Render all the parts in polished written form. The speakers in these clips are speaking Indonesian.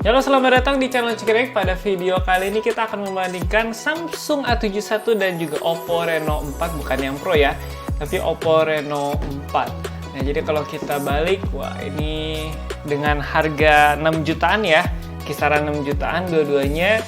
Halo, selamat datang di channel Cikrek. Pada video kali ini kita akan membandingkan Samsung A71 dan juga Oppo Reno 4, bukan yang Pro ya, tapi Oppo Reno 4. Nah, jadi kalau kita balik, wah ini dengan harga 6 jutaan ya, kisaran 6 jutaan dua-duanya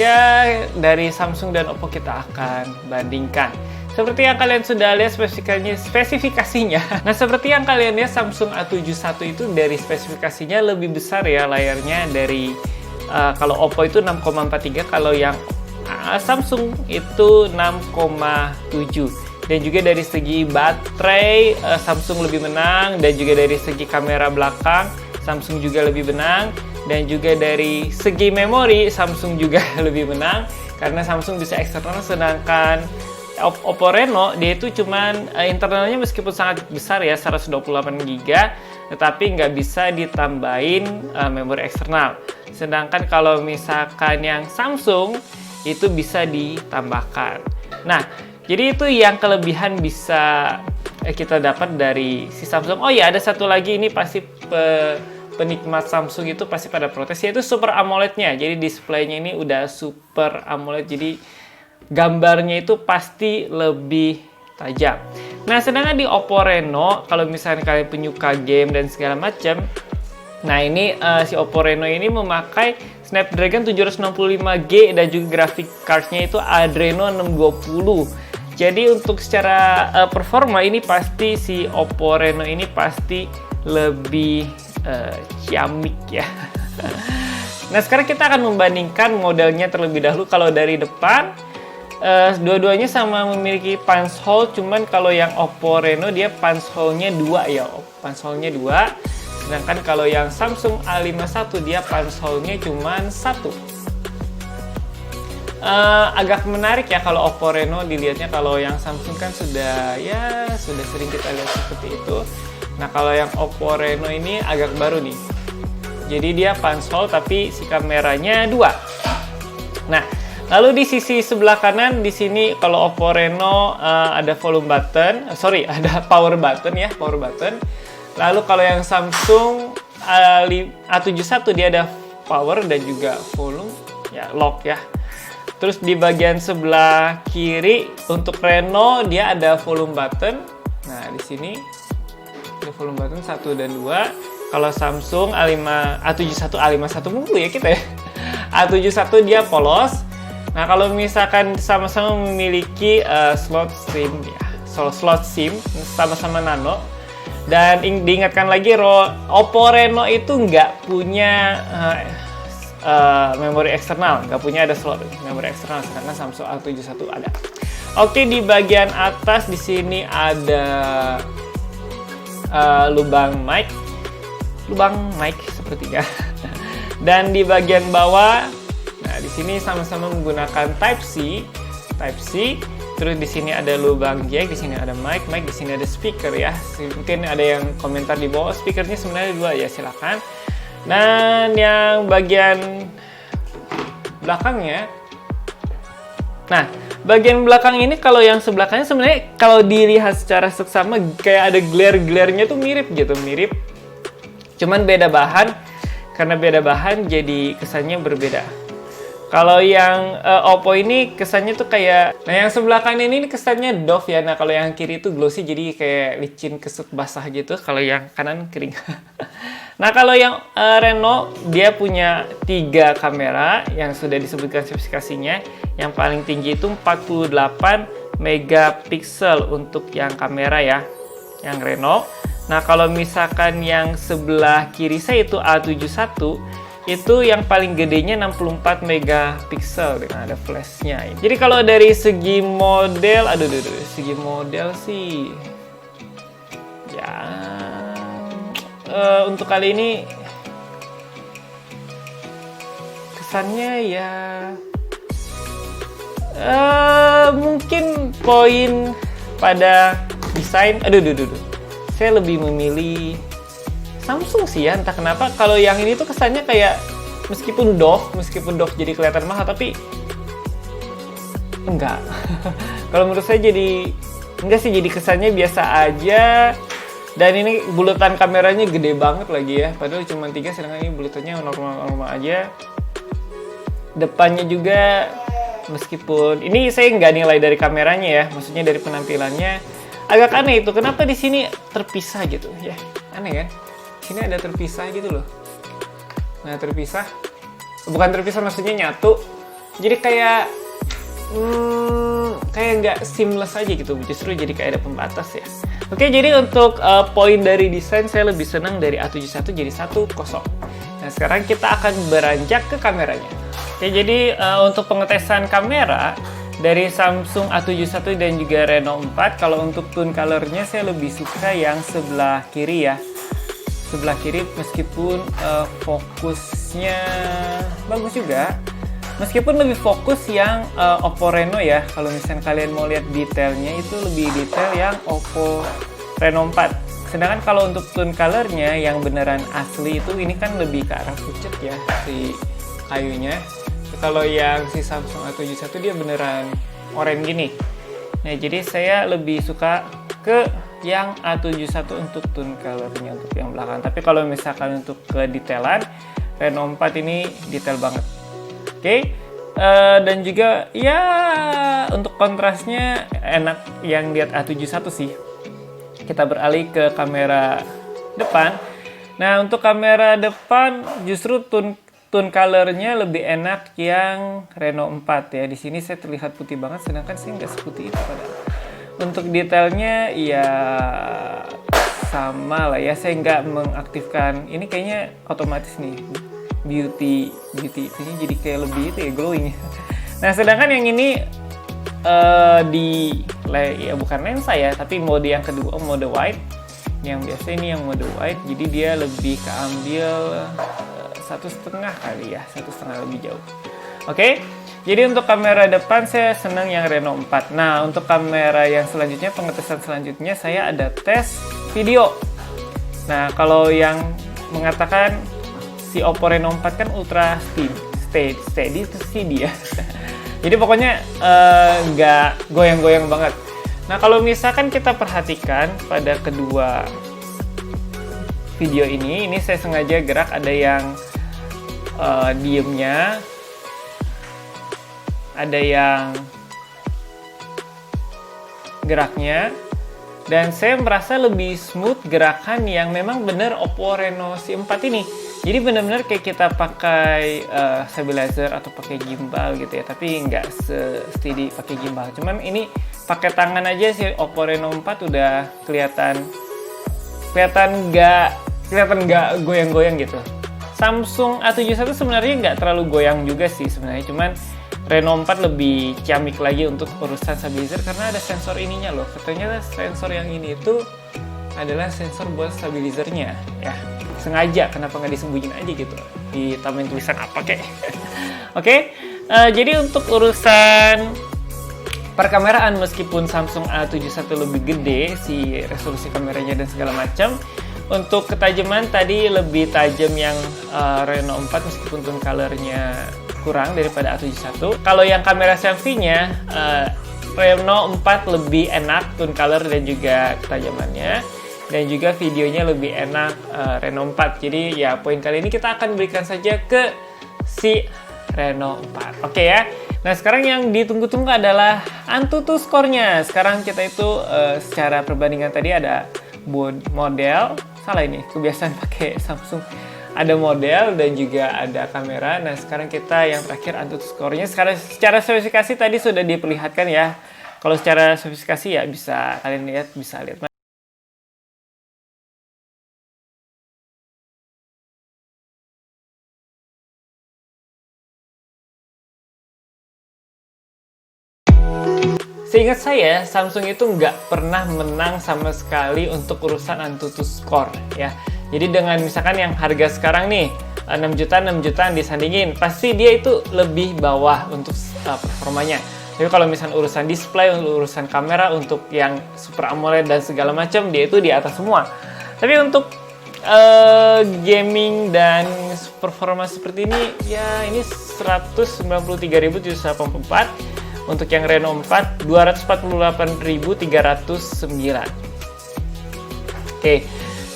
ya, dari Samsung dan Oppo kita akan bandingkan. Seperti yang kalian sudah lihat spesifikasinya. Nah, seperti yang kalian lihat, Samsung A71 itu dari spesifikasinya lebih besar ya layarnya dari kalau Oppo itu 6,43, kalau yang Samsung itu 6,7. Dan juga dari segi baterai Samsung lebih menang, dan juga dari segi kamera belakang Samsung juga lebih menang, dan juga dari segi memori Samsung juga lebih menang karena Samsung bisa eksternal, sedangkan Oppo Reno dia itu cuman internalnya meskipun sangat besar ya, 128 GB, tetapi nggak bisa ditambahin memori eksternal. Sedangkan kalau misalkan yang Samsung itu bisa ditambahkan. Nah, jadi itu yang kelebihan bisa kita dapat dari si Samsung. Oh ya, ada satu lagi, ini pasti penikmat Samsung itu pasti pada protes, yaitu Super AMOLED-nya. Jadi displaynya ini udah Super AMOLED, jadi gambarnya itu pasti lebih tajam. Nah, sedangkan di Oppo Reno, kalau misalnya kalian penyuka game dan segala macam, nah ini si Oppo Reno ini memakai Snapdragon 765G dan juga graphic card-nya itu Adreno 620. Jadi untuk secara performa ini pasti si Oppo Reno ini pasti lebih ciamik ya. Nah, sekarang kita akan membandingkan modelnya terlebih dahulu. Kalau dari depan, dua-duanya sama memiliki punch hole, cuman kalau yang Oppo Reno dia punch hole-nya 2 ya, punch hole-nya 2. Sedangkan kalau yang Samsung A51 dia punch hole-nya cuman 1. Agak menarik ya kalau Oppo Reno dilihatnya, kalau yang Samsung kan sudah sering kita lihat seperti itu. Nah, kalau yang Oppo Reno ini agak baru nih. Jadi dia punch hole tapi si kameranya 2. Nah, lalu di sisi sebelah kanan di sini kalau Oppo Reno ada volume button, ada power button ya, power button. Lalu kalau yang Samsung A71 dia ada power dan juga volume ya, lock ya. Terus di bagian sebelah kiri untuk Reno dia ada volume button. Nah, di sini ada volume button 1 dan 2. Kalau Samsung A71 mulu ya kita ya. A71 dia polos. Nah, kalau misalkan sama-sama memiliki slot SIM ya, slot SIM sama-sama nano. Dan diingatkan lagi, Oppo Reno itu nggak punya memori eksternal, nggak punya ada slot memori eksternal, sedangkan Samsung A71 ada. Oke, di bagian atas di sini ada lubang mic sepertinya. Dan di bagian bawah, nah di sini sama-sama menggunakan Type C. Terus di sini ada lubang jack, di sini ada mic, di sini ada speaker ya. Mungkin ada yang komentar di bawah, speakernya sebenarnya 2 ya, silakan. Dan yang bagian belakangnya, nah bagian belakang ini kalau yang sebelah kanan sebenarnya kalau dilihat secara seksama kayak ada glare-nya tuh mirip. Cuman beda bahan, karena beda bahan jadi kesannya berbeda. Kalau yang Oppo ini kesannya tuh kayak, nah yang sebelah kanan ini kesannya doff ya. Nah, kalau yang kiri itu glossy, jadi kayak licin, kesut, basah gitu. Kalau yang kanan kering. Nah, kalau yang Reno dia punya 3 kamera yang sudah disebutkan spesifikasinya. Yang paling tinggi itu 48 megapiksel untuk yang kamera ya, yang Reno. Nah, kalau misalkan yang sebelah kiri saya itu A71, itu yang paling gedenya 64 megapiksel dengan ada flashnya. Jadi kalau dari segi model, segi model sih ya, untuk kali ini kesannya ya mungkin poin pada desain, saya lebih memilih Samsung sih ya, entah kenapa. Kalau yang ini tuh kesannya kayak meskipun doff jadi kelihatan mahal, tapi enggak. Kalau menurut saya jadi enggak sih, jadi kesannya biasa aja. Dan ini bulutan kameranya gede banget lagi ya, padahal cuma 3, sedangkan ini bulutannya normal-normal aja. Depannya juga, meskipun ini saya nggak nilai dari kameranya ya, maksudnya dari penampilannya agak aneh itu. Kenapa di sini terpisah gitu ya? Aneh kan? Sini ada terpisah gitu loh. Nah, terpisah, bukan terpisah maksudnya nyatu. Jadi kayak nggak seamless aja gitu. Justru jadi kayak ada pembatas ya. Oke, jadi untuk poin dari desain saya lebih senang dari A71 jadi 1-0. Nah, sekarang kita akan beranjak ke kameranya. Oke, jadi untuk pengetesan kamera dari Samsung A71 dan juga Reno 4, kalau untuk tone colornya saya lebih suka yang sebelah kiri ya. Sebelah kiri, meskipun fokusnya bagus juga. Meskipun lebih fokus yang Oppo Reno ya. Kalau misalnya kalian mau lihat detailnya, itu lebih detail yang Oppo Reno 4. Sedangkan kalau untuk tone colornya yang beneran asli itu, ini kan lebih ke arah pucat ya si kayunya. Kalau yang si Samsung A71 dia beneran oranye gini. Nah, jadi saya lebih suka ke yang A71 untuk tone colornya untuk yang belakang. Tapi kalau misalkan untuk kedetailan, Reno 4 ini detail banget. Oke, dan juga ya untuk kontrasnya enak yang lihat A71 sih. Kita beralih ke kamera depan. Nah, untuk kamera depan justru tone colornya lebih enak yang Reno 4 ya. Di sini saya terlihat putih banget, sedangkan saya nggak seputih itu padahal. Untuk detailnya ya sama lah ya. Saya nggak mengaktifkan ini, kayaknya otomatis nih. Beauty ini jadi kayak lebih itu ya, glowing. Nah, sedangkan yang ini ya bukan lensa ya, tapi mode yang kedua, mode wide. Yang biasa ini yang mode wide, jadi dia lebih keambil 1,5 kali ya, 1,5 lebih jauh. Oke, jadi untuk kamera depan saya senang yang Reno 4. Nah, untuk kamera yang selanjutnya, pengetesan selanjutnya saya ada tes video. Nah, kalau yang mengatakan si Oppo Reno 4 kan ultra steady itu sih dia. Jadi pokoknya nggak goyang-goyang banget. Nah, kalau misalkan kita perhatikan pada kedua video ini saya sengaja gerak, ada yang diemnya, ada yang geraknya, dan saya merasa lebih smooth gerakan yang memang bener Oppo Reno si 4 ini. Jadi benar-benar kayak kita pakai stabilizer atau pakai gimbal gitu ya, tapi nggak steady pakai gimbal. Cuman ini pakai tangan aja si Oppo Reno 4 udah kelihatan nggak goyang-goyang gitu. Samsung A71 sebenarnya nggak terlalu goyang juga sih sebenarnya, cuman Reno 4 lebih ciamik lagi untuk urusan stabilizer karena ada sensor ininya loh. Katanya sensor yang ini itu adalah sensor buat stabilizernya ya. Sengaja, kenapa nggak disembunyiin aja gitu, ditambahin tulisan apa kek. Oke, jadi untuk urusan perkameraan, meskipun Samsung A71 lebih gede si resolusi kameranya dan segala macam, untuk ketajaman tadi lebih tajam yang Reno 4 meskipun tone colornya kurang daripada A71. Kalau yang kamera selfie-nya Reno 4 lebih enak tone color dan juga ketajamannya, dan juga videonya lebih enak Reno 4. Jadi ya poin kali ini kita akan berikan saja ke si Reno 4. Oke ya. Nah, sekarang yang ditunggu-tunggu adalah AnTuTu skornya. Sekarang kita itu secara perbandingan tadi ada model, salah ini, kebiasaan pakai Samsung. Ada model dan juga ada kamera. Nah, sekarang kita yang terakhir AnTuTu skornya. Sekarang secara spesifikasi tadi sudah diperlihatkan ya. Kalau secara spesifikasi ya bisa kalian lihat, bisa lihat. Seingat saya, Samsung itu nggak pernah menang sama sekali untuk urusan AnTuTu Score ya. Jadi dengan misalkan yang harga sekarang nih 6 jutaan disandingin, pasti dia itu lebih bawah untuk performanya. Tapi kalau misalnya urusan display, urusan kamera, untuk yang Super AMOLED dan segala macam, dia itu di atas semua. Tapi untuk gaming dan performa seperti ini, ya ini 193.784. Untuk yang Reno 4, 248.309. Oke,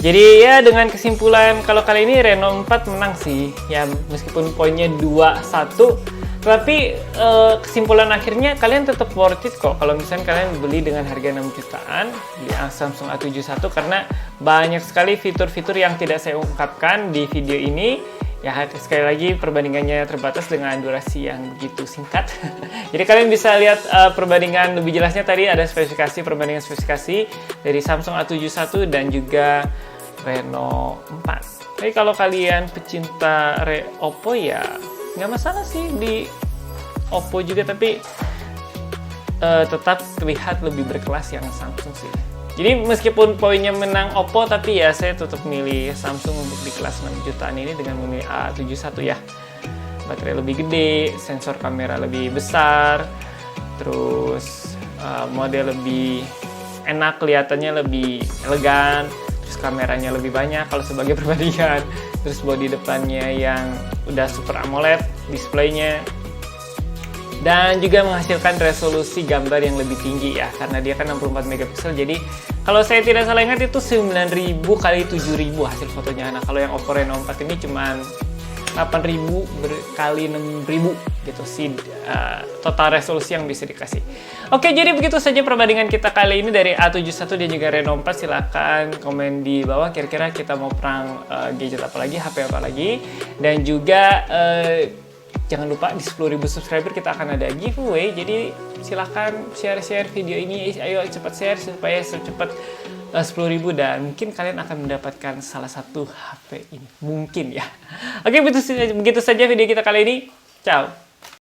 jadi ya dengan kesimpulan kalau kali ini Reno 4 menang sih. Ya meskipun poinnya 2-1, tapi kesimpulan akhirnya kalian tetap worth it kok kalau misalnya kalian beli dengan harga 6 jutaan di Samsung A71 karena banyak sekali fitur-fitur yang tidak saya ungkapkan di video ini. Ya sekali lagi perbandingannya terbatas dengan durasi yang begitu singkat. Jadi kalian bisa lihat perbandingan lebih jelasnya tadi ada perbandingan spesifikasi dari Samsung A71 dan juga Reno 4. Tapi kalau kalian pecinta Oppo ya nggak masalah sih di Oppo juga, tapi tetap terlihat lebih berkelas yang Samsung sih. Jadi meskipun poinnya menang Oppo, tapi ya saya tetap milih Samsung untuk di kelas 6 jutaan ini dengan memilih A71 ya. Baterai lebih gede, sensor kamera lebih besar, terus model lebih enak, kelihatannya lebih elegan, terus kameranya lebih banyak kalau sebagai perbandingan, terus bodi depannya yang udah Super AMOLED displaynya, dan juga menghasilkan resolusi gambar yang lebih tinggi ya, karena dia kan 64 megapiksel. Jadi kalau saya tidak salah ingat itu 9000 kali 7000 hasil fotonya. Nah kalau yang Oppo Reno 4 ini cuman 8000 kali 6000 gitu sih total resolusi yang bisa dikasih. Oke, jadi begitu saja perbandingan kita kali ini dari A71 dan juga Reno 4. Silahkan komen di bawah kira-kira kita mau perang gadget apa lagi, HP apa lagi, dan juga jangan lupa di 10.000 subscriber kita akan ada giveaway. Jadi silahkan share video ini. Ayo cepat share supaya secepat 10.000 dan mungkin kalian akan mendapatkan salah satu HP ini. Mungkin ya. Oke, begitu saja video kita kali ini. Ciao.